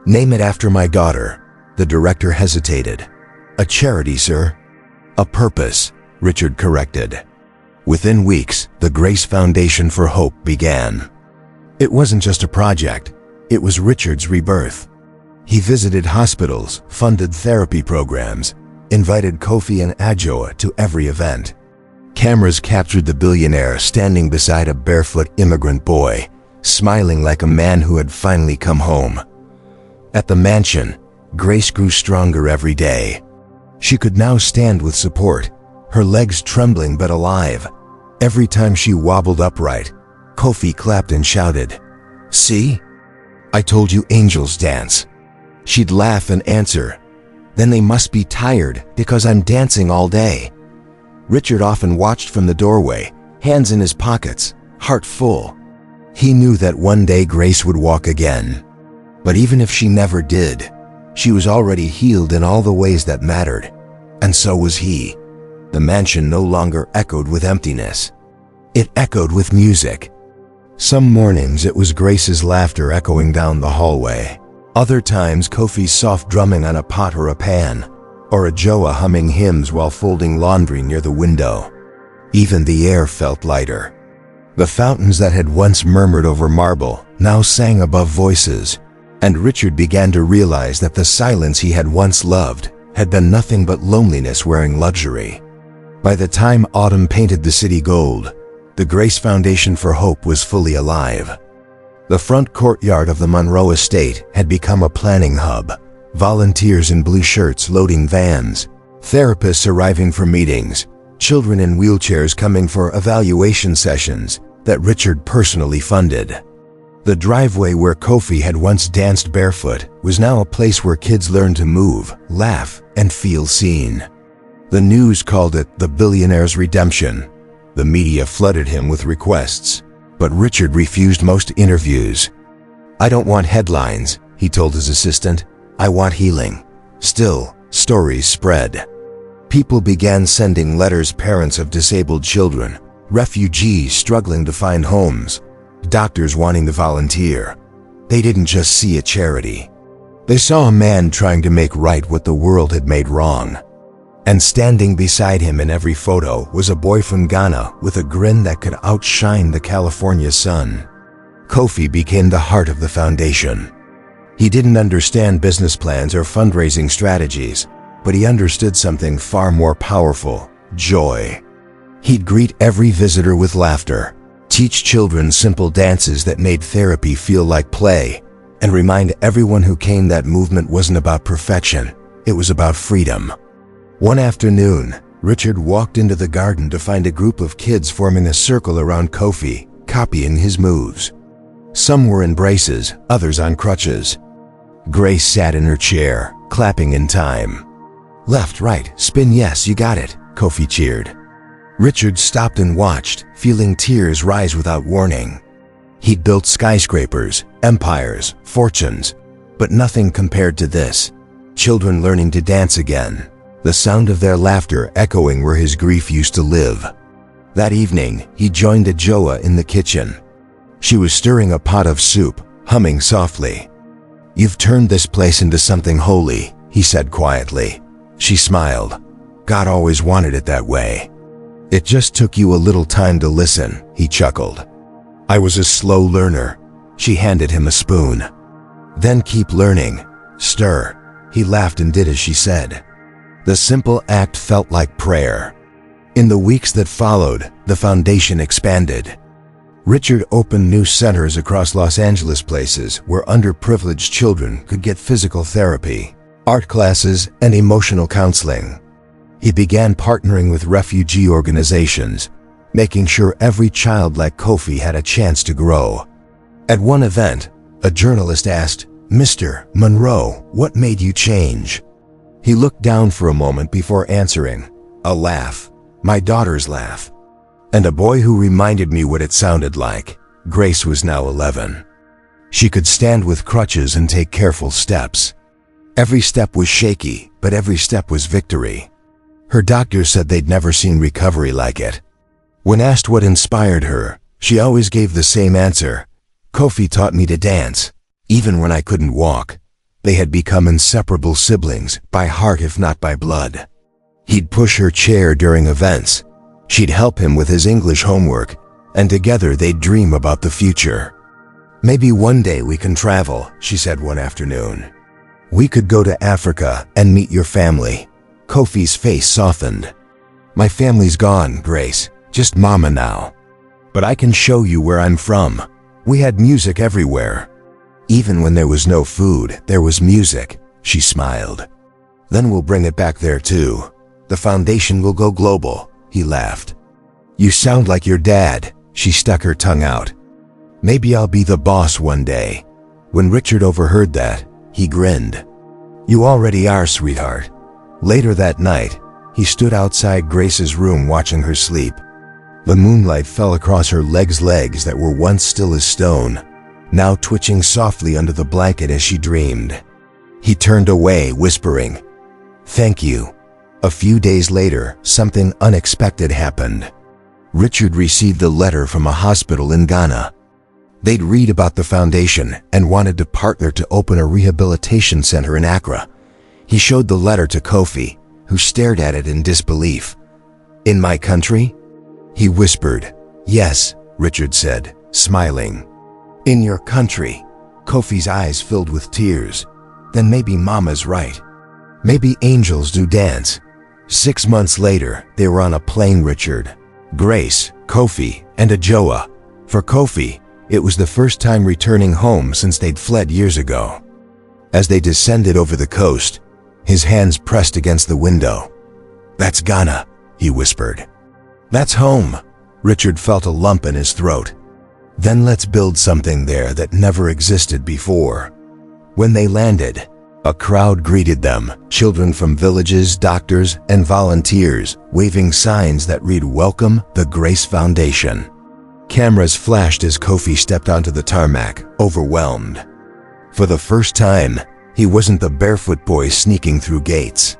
Name it after my daughter." The director hesitated. "A charity, sir." "A purpose," Richard corrected. Within weeks, the Grace Foundation for Hope began. It wasn't just a project, it was Richard's rebirth. He visited hospitals, funded therapy programs, invited Kofi and Ajoa to every event. Cameras captured the billionaire standing beside a barefoot immigrant boy, smiling like a man who had finally come home. At the mansion, Grace grew stronger every day. She could now stand with support, her legs trembling but alive. Every time she wobbled upright, Kofi clapped and shouted, "See? I told you angels dance." She'd laugh and answer, "Then they must be tired because I'm dancing all day." Richard often watched from the doorway, hands in his pockets, heart full. He knew that one day Grace would walk again. But even if she never did, she was already healed in all the ways that mattered. And so was he. The mansion no longer echoed with emptiness. It echoed with music. Some mornings it was Grace's laughter echoing down the hallway. Other times Kofi's soft drumming on a pot or a pan, or a Joa humming hymns while folding laundry near the window. Even the air felt lighter. The fountains that had once murmured over marble now sang above voices, and Richard began to realize that the silence he had once loved had been nothing but loneliness wearing luxury. By the time autumn painted the city gold, the Grace Foundation for Hope was fully alive. The front courtyard of the Monroe estate had become a planning hub, volunteers in blue shirts loading vans, therapists arriving for meetings, children in wheelchairs coming for evaluation sessions that Richard personally funded. The driveway where Kofi had once danced barefoot was now a place where kids learned to move, laugh, and feel seen. The news called it the billionaire's redemption. The media flooded him with requests, but Richard refused most interviews. "I don't want headlines," he told his assistant. "I want healing." Still, stories spread. People began sending letters, parents of disabled children, refugees struggling to find homes, doctors wanting to volunteer. They didn't just see a charity. They saw a man trying to make right what the world had made wrong. And standing beside him in every photo was a boy from Ghana with a grin that could outshine the California sun. Kofi became the heart of the foundation. He didn't understand business plans or fundraising strategies, but he understood something far more powerful: joy. He'd greet every visitor with laughter, teach children simple dances that made therapy feel like play, and remind everyone who came that movement wasn't about perfection, it was about freedom. One afternoon, Richard walked into the garden to find a group of kids forming a circle around Kofi, copying his moves. Some were in braces, others on crutches. Grace sat in her chair, clapping in time. "Left, right, spin, yes, you got it," Kofi cheered. Richard stopped and watched, feeling tears rise without warning. He'd built skyscrapers, empires, fortunes, but nothing compared to this. Children learning to dance again, the sound of their laughter echoing where his grief used to live. That evening, he joined a Joa in the kitchen. She was stirring a pot of soup, humming softly. "You've turned this place into something holy," he said quietly. She smiled. "God always wanted it that way." "It just took you a little time to listen," he chuckled. "I was a slow learner." She handed him a spoon. "Then keep learning. Stir." He laughed and did as she said. The simple act felt like prayer. In the weeks that followed, the foundation expanded. Richard opened new centers across Los Angeles, places where underprivileged children could get physical therapy, art classes, and emotional counseling. He began partnering with refugee organizations, making sure every child like Kofi had a chance to grow. At one event, a journalist asked, "Mr. Monroe, what made you change?" He looked down for a moment before answering, "A laugh. My daughter's laugh." And a boy who reminded me what it sounded like. Grace was now 11. She could stand with crutches and take careful steps. Every step was shaky, but every step was victory. Her doctor said they'd never seen recovery like it. When asked what inspired her, she always gave the same answer: "Kofi taught me to dance, even when I couldn't walk." They had become inseparable siblings, by heart if not by blood. He'd push her chair during events. She'd help him with his English homework, and together they'd dream about the future. "Maybe one day we can travel," she said one afternoon. "We could go to Africa and meet your family." Kofi's face softened. "My family's gone, Grace. Just Mama now. But I can show you where I'm from. We had music everywhere. Even when there was no food, there was music," she smiled. "Then we'll bring it back there too. The foundation will go global," he laughed. "You sound like your dad," she stuck her tongue out. "Maybe I'll be the boss one day." When Richard overheard that, he grinned. "You already are, sweetheart." Later that night, he stood outside Grace's room watching her sleep. The moonlight fell across her legs that were once still as stone, now twitching softly under the blanket as she dreamed. He turned away, whispering, "Thank you." A few days later, something unexpected happened. Richard received a letter from a hospital in Ghana. They'd read about the foundation and wanted to partner to open a rehabilitation center in Accra. He showed the letter to Kofi, who stared at it in disbelief. "In my country?" he whispered. "Yes," Richard said, smiling. "In your country." Kofi's eyes filled with tears. "Then maybe Mama's right. Maybe angels do dance." 6 months later, they were on a plane, Richard, Grace, Kofi, and Ajoa. For Kofi, it was the first time returning home since they'd fled years ago. As they descended over the coast, his hands pressed against the window. "That's Ghana," he whispered. "That's home." Richard felt a lump in his throat. "Then let's build something there that never existed before." When they landed, a crowd greeted them, children from villages, doctors, and volunteers, waving signs that read, "Welcome, the Grace Foundation." Cameras flashed as Kofi stepped onto the tarmac, overwhelmed. For the first time, he wasn't the barefoot boy sneaking through gates.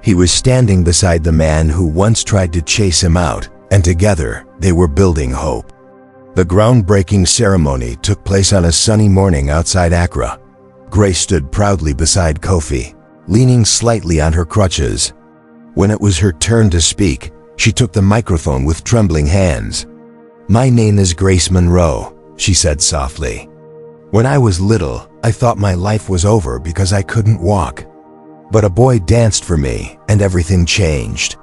He was standing beside the man who once tried to chase him out, and together they were building hope. The groundbreaking ceremony took place on a sunny morning outside Accra. Grace stood proudly beside Kofi, leaning slightly on her crutches. When it was her turn to speak, she took the microphone with trembling hands. "My name is Grace Monroe," she said softly. "When I was little, I thought my life was over because I couldn't walk. But a boy danced for me, and everything changed.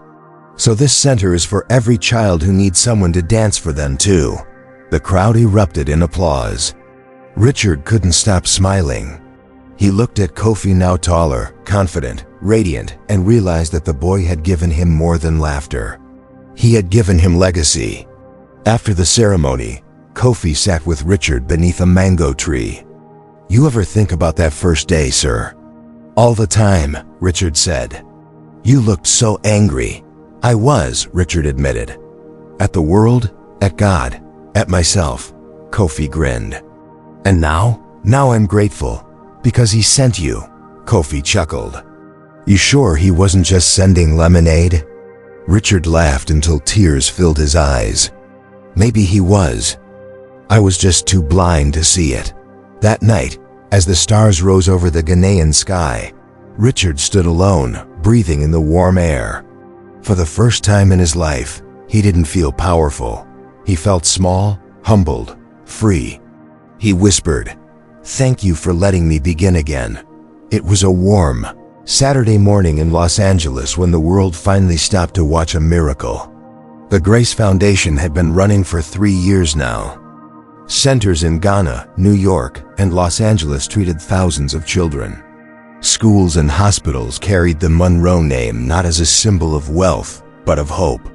So this center is for every child who needs someone to dance for them too." The crowd erupted in applause. Richard couldn't stop smiling. He looked at Kofi, now taller, confident, radiant, and realized that the boy had given him more than laughter. He had given him legacy. After the ceremony, Kofi sat with Richard beneath a mango tree. "You ever think about that first day, sir?" "All the time," Richard said. "You looked so angry." "I was," Richard admitted. "At the world, at God, at myself," Kofi grinned. "And now? Now I'm grateful. Because he sent you," Kofi chuckled. "You sure he wasn't just sending lemonade?" Richard laughed until tears filled his eyes. "Maybe he was. I was just too blind to see it." That night, as the stars rose over the Ghanaian sky, Richard stood alone, breathing in the warm air. For the first time in his life, he didn't feel powerful. He felt small, humbled, free. He whispered, "Thank you for letting me begin again." It was a warm Saturday morning in Los Angeles when the world finally stopped to watch a miracle. The Grace Foundation had been running for 3 years now. Centers in Ghana, New York, and Los Angeles treated thousands of children. Schools and hospitals carried the Monroe name not as a symbol of wealth, but of hope.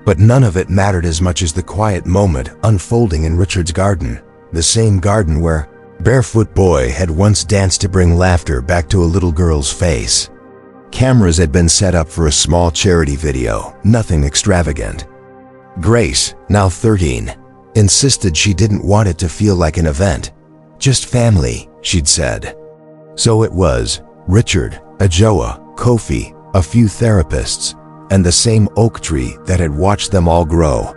But none of it mattered as much as the quiet moment unfolding in Richard's garden, the same garden where Barefoot Boy had once danced to bring laughter back to a little girl's face. Cameras had been set up for a small charity video, nothing extravagant. Grace, now 13, insisted she didn't want it to feel like an event. "Just family," she'd said. So it was Richard, Ajoa, Kofi, a few therapists, and the same oak tree that had watched them all grow.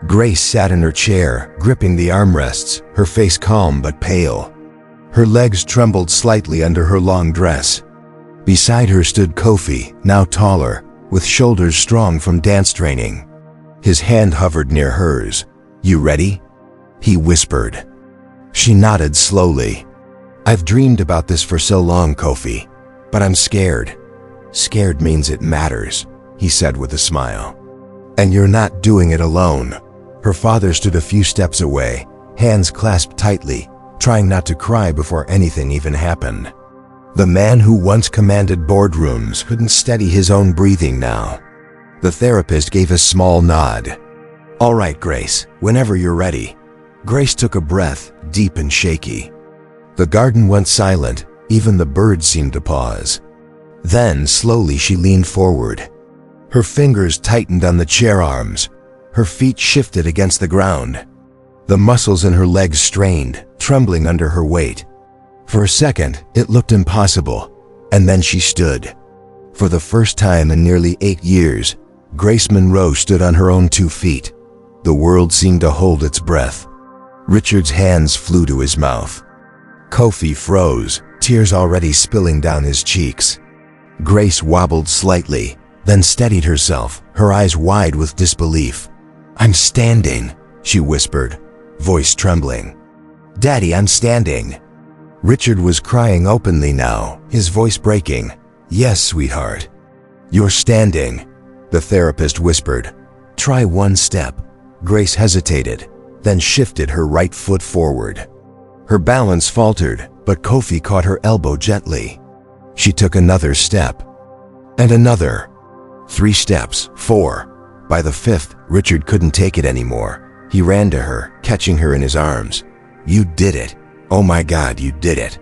Grace sat in her chair, gripping the armrests, her face calm but pale. Her legs trembled slightly under her long dress. Beside her stood Kofi, now taller, with shoulders strong from dance training. His hand hovered near hers. "You ready?" he whispered. She nodded slowly. "I've dreamed about this for so long, Kofi, but I'm scared." "Scared means it matters," he said with a smile. "And you're not doing it alone." Her father stood a few steps away, hands clasped tightly, trying not to cry before anything even happened. The man who once commanded boardrooms couldn't steady his own breathing now. The therapist gave a small nod. "All right, Grace, whenever you're ready." Grace took a breath, deep and shaky. The garden went silent, even the birds seemed to pause. Then, slowly, she leaned forward. Her fingers tightened on the chair arms. Her feet shifted against the ground. The muscles in her legs strained, trembling under her weight. For a second, it looked impossible, and then she stood. For the first time in nearly 8 years, Grace Monroe stood on her own 2 feet. The world seemed to hold its breath. Richard's hands flew to his mouth. Kofi froze, tears already spilling down his cheeks. Grace wobbled slightly, then steadied herself, her eyes wide with disbelief. "I'm standing," she whispered, voice trembling. "Daddy, I'm standing." Richard was crying openly now, his voice breaking. "Yes, sweetheart. You're standing," the therapist whispered. "Try 1 step." Grace hesitated, then shifted her right foot forward. Her balance faltered, but Kofi caught her elbow gently. She took another step. And another. 3 steps, 4. By the 5th, Richard couldn't take it anymore. He ran to her, catching her in his arms. "You did it. Oh my God, you did it."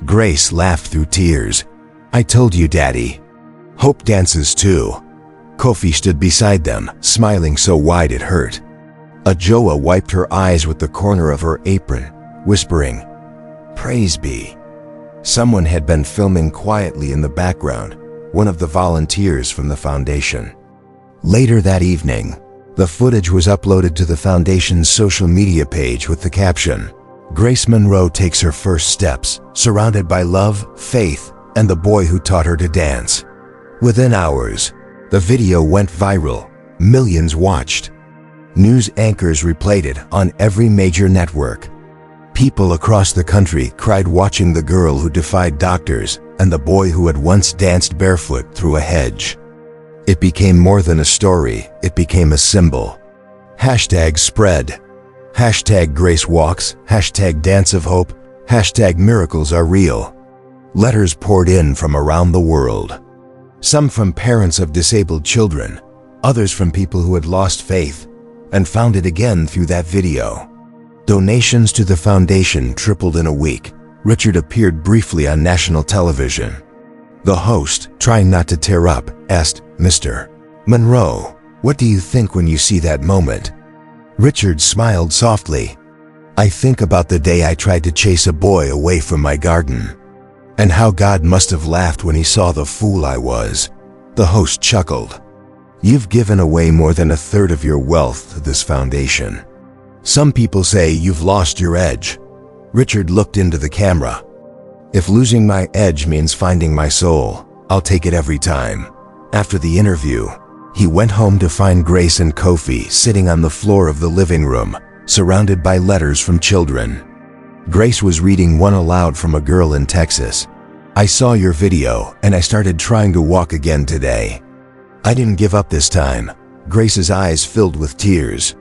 Grace laughed through tears. "I told you, Daddy. Hope dances too." Kofi stood beside them, smiling so wide it hurt. Ajoa wiped her eyes with the corner of her apron, whispering, "Praise be." Someone had been filming quietly in the background, one of the volunteers from the foundation. Later that evening, the footage was uploaded to the foundation's social media page with the caption, "Grace Monroe takes her first steps, surrounded by love, faith, and the boy who taught her to dance." Within hours, the video went viral. Millions watched. News anchors replayed it on every major network. People across the country cried watching the girl who defied doctors and the boy who had once danced barefoot through a hedge. It became more than a story, it became a symbol. Hashtag spread. Hashtag Grace Walks. Hashtag Dance of Hope. Hashtag Miracles Are Real. Letters poured in from around the world. Some from parents of disabled children, others from people who had lost faith and found it again through that video. Donations to the foundation tripled in a week. Richard appeared briefly on national television. The host, trying not to tear up, asked, "Mr. Monroe, what do you think when you see that moment?" Richard smiled softly. "I think about the day I tried to chase a boy away from my garden, and how God must have laughed when he saw the fool I was." The host chuckled. "You've given away more than 1/3 of your wealth to this foundation. Some people say you've lost your edge." Richard looked into the camera. "If losing my edge means finding my soul, I'll take it every time." After the interview, he went home to find Grace and Kofi sitting on the floor of the living room, surrounded by letters from children. Grace was reading one aloud from a girl in Texas. "I saw your video and I started trying to walk again today. I didn't give up this time." Grace's eyes filled with tears.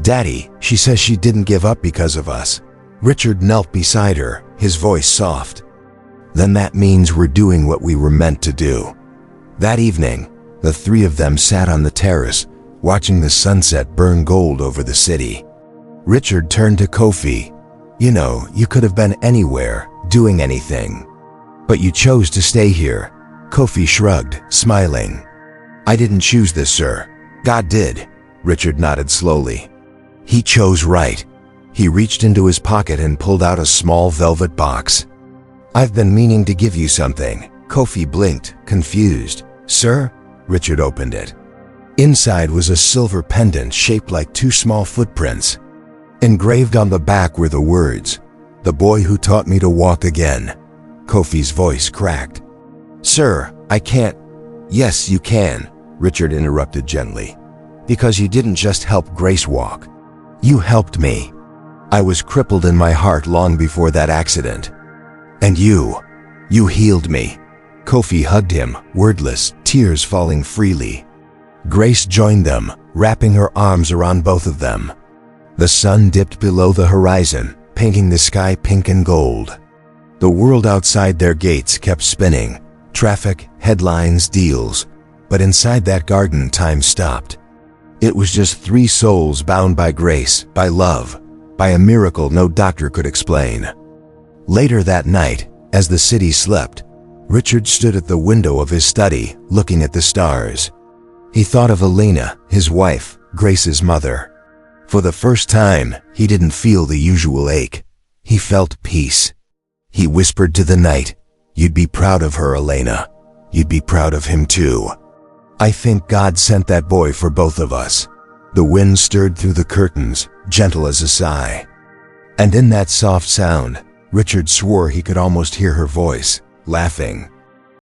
"Daddy, she says she didn't give up because of us." Richard knelt beside her, his voice soft. "Then that means we're doing what we were meant to do." That evening, the 3 of them sat on the terrace, watching the sunset burn gold over the city. Richard turned to Kofi. "You know, you could have been anywhere, doing anything. But you chose to stay here." Kofi shrugged, smiling. "I didn't choose this, sir. God did." Richard nodded slowly. "He chose right." He reached into his pocket and pulled out a small velvet box. "I've been meaning to give you something." Kofi blinked, confused. "Sir?" Richard opened it. Inside was a silver pendant shaped like 2 small footprints. Engraved on the back were the words, "The boy who taught me to walk again." Kofi's voice cracked. "Sir, I can't." "Yes, you can," Richard interrupted gently. "Because you didn't just help Grace walk. You helped me. I was crippled in my heart long before that accident. And you healed me." Kofi hugged him, wordless, tears falling freely. Grace joined them, wrapping her arms around both of them. The sun dipped below the horizon, painting the sky pink and gold. The world outside their gates kept spinning. Traffic, headlines, deals. But inside that garden, time stopped. It was just 3 souls bound by grace, by love, by a miracle no doctor could explain. Later that night, as the city slept, Richard stood at the window of his study, looking at the stars. He thought of Elena, his wife, Grace's mother. For the first time, he didn't feel the usual ache. He felt peace. He whispered to the night, "You'd be proud of her, Elena. You'd be proud of him too. I think God sent that boy for both of us." The wind stirred through the curtains, gentle as a sigh. And in that soft sound, Richard swore he could almost hear her voice, laughing.